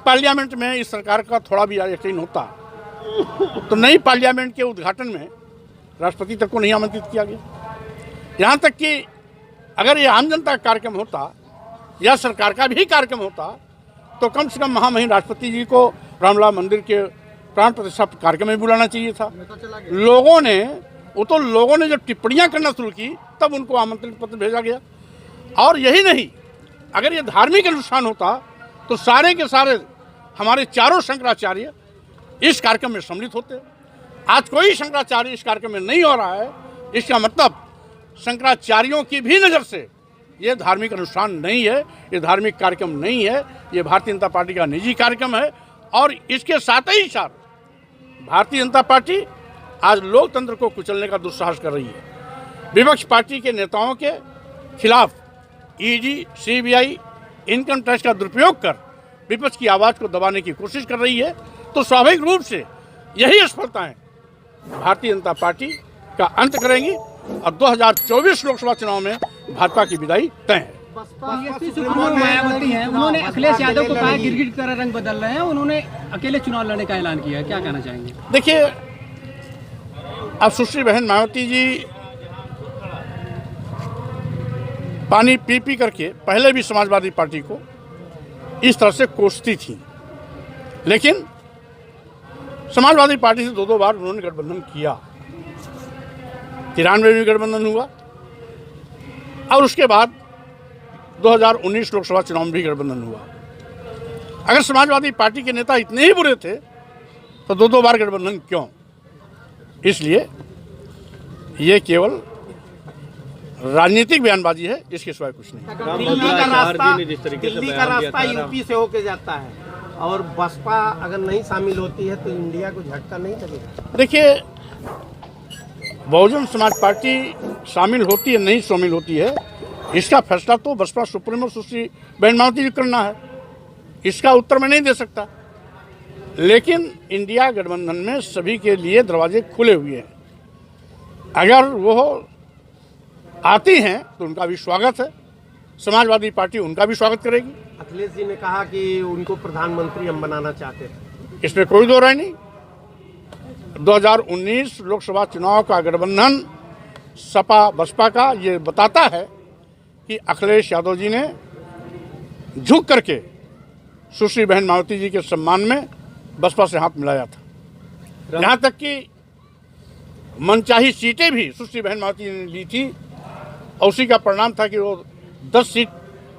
Parliament में इस सरकार का थोड़ा भी यकीन होता तो नई पार्लियामेंट के उद्घाटन में राष्ट्रपति तक को नहीं आमंत्रित किया गया। यहाँ तक कि अगर ये आम जनता का कार्यक्रम होता या सरकार का भी कार्यक्रम होता तो कम से कम महामहिम राष्ट्रपति जी को रामलला मंदिर के प्राण प्रतिष्ठा कार्यक्रम में बुलाना चाहिए था। लोगों ने जब टिप्पणियां करना शुरू की तब उनको आमंत्रित पत्र भेजा गया। और यही नहीं, अगर ये धार्मिक अनुष्ठान होता तो सारे के सारे हमारे चारों शंकराचार्य इस कार्यक्रम में सम्मिलित होते। आज कोई शंकराचार्य इस कार्यक्रम में नहीं हो रहा है, इसका मतलब शंकराचार्यों की भी नज़र से ये धार्मिक अनुष्ठान नहीं है, ये धार्मिक कार्यक्रम नहीं है, ये भारतीय जनता पार्टी का निजी कार्यक्रम है। और इसके साथ ही साथ भारतीय जनता पार्टी आज लोकतंत्र को कुचलने का दुस्साहस कर रही है। विपक्ष पार्टी के नेताओं के खिलाफ ईडी, सीबीआई, इनकम टैक्स का दुरुपयोग कर विपक्ष की आवाज़ को दबाने की कोशिश कर रही है। तो स्वाभाविक रूप से यही असफलताएं भारतीय जनता पार्टी का अंत करेंगी और 2024 लोकसभा चुनाव में भाजपा की विदाई तय है। मायावती हैं, उन्होंने अखिलेश यादव को कहा गिरगिट की तरह रंग बदल रहे हैं, उन्होंने अकेले चुनाव लड़ने का ऐलान किया है, क्या कहना चाहेंगे? देखिए, अब सुश्री बहन मायावती जी पानी पी पी करके पहले भी समाजवादी पार्टी को इस तरह से कोसती थी, लेकिन समाजवादी पार्टी से दो बार उन्होंने गठबंधन किया। 93 में गठबंधन हुआ और उसके बाद 2019 लोकसभा चुनाव में भी गठबंधन हुआ। अगर समाजवादी पार्टी के नेता इतने ही बुरे थे तो दो बार गठबंधन क्यों? इसलिए ये केवल राजनीतिक बयानबाजी है, इसके सिवाय कुछ नहीं। दिल्ली का रास्ता यूपी से होके जाता है और बसपा अगर नहीं शामिल होती है तो इंडिया को झटका नहीं लगेगा। देखिए, बहुजन समाज पार्टी शामिल होती है नहीं शामिल होती है, इसका फैसला तो बसपा सुप्रीमो सुश्री बहन मायावती जी करना है, इसका उत्तर मैं नहीं दे सकता। लेकिन इंडिया गठबंधन में सभी के लिए दरवाजे खुले हुए हैं। अगर वो आती हैं तो उनका भी स्वागत है, समाजवादी पार्टी उनका भी स्वागत करेगी। अखिलेश जी ने कहा कि उनको प्रधानमंत्री हम बनाना चाहते थे, इसमें कोई दो राय नहीं। 2019 लोकसभा चुनाव का गठबंधन सपा बसपा का ये बताता है कि अखिलेश यादव जी ने झुक करके सुश्री बहन मायावती जी के सम्मान में बसपा से हाथ मिलाया था। यहाँ तक कि मनचाही सीटें भी सुश्री बहन मायावती जी ने ली थी और उसी का परिणाम था कि वो 10 सीट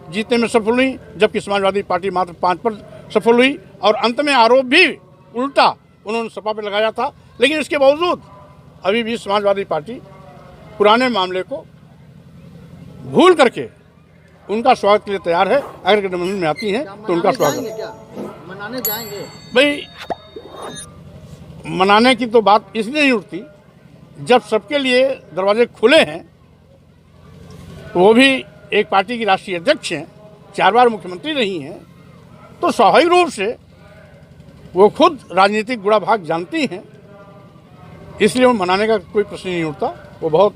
जीतने में सफल हुई, जबकि समाजवादी पार्टी मात्र 5 पर सफल हुई। और अंत में आरोप भी उल्टा उन्होंने सपा पर लगाया था। लेकिन इसके बावजूद अभी भी समाजवादी पार्टी पुराने मामले को भूल करके उनका स्वागत के लिए तैयार है। अगर गठबंधन में आती हैं तो उनका स्वागत। मनाने जाएंगे? भाई, मनाने की तो बात इसलिए नहीं उठती, जब सबके लिए दरवाजे खुले हैं, वो भी एक पार्टी की राष्ट्रीय अध्यक्ष हैं, 4 बार मुख्यमंत्री रही हैं, तो स्वाभाविक रूप से वो खुद राजनीतिक गुणा भाग जानती हैं, इसलिए वो मनाने का कोई प्रश्न नहीं उठता। वो बहुत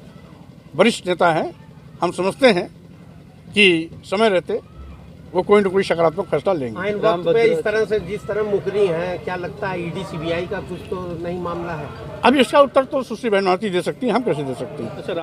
वरिष्ठ नेता हैं, हम समझते हैं कि समय रहते वो कोई न कोई सकारात्मक फैसला लेंगे। आइन वक्त पे इस तरह से जिस तरह मुकरी हैं, क्या लगता है ईडी सीबीआई का कुछ तो नहीं मामला है? अब इसका उत्तर तो सुश्री बहन मायावती दे सकती हैं, हम कैसे दे सकते हैं?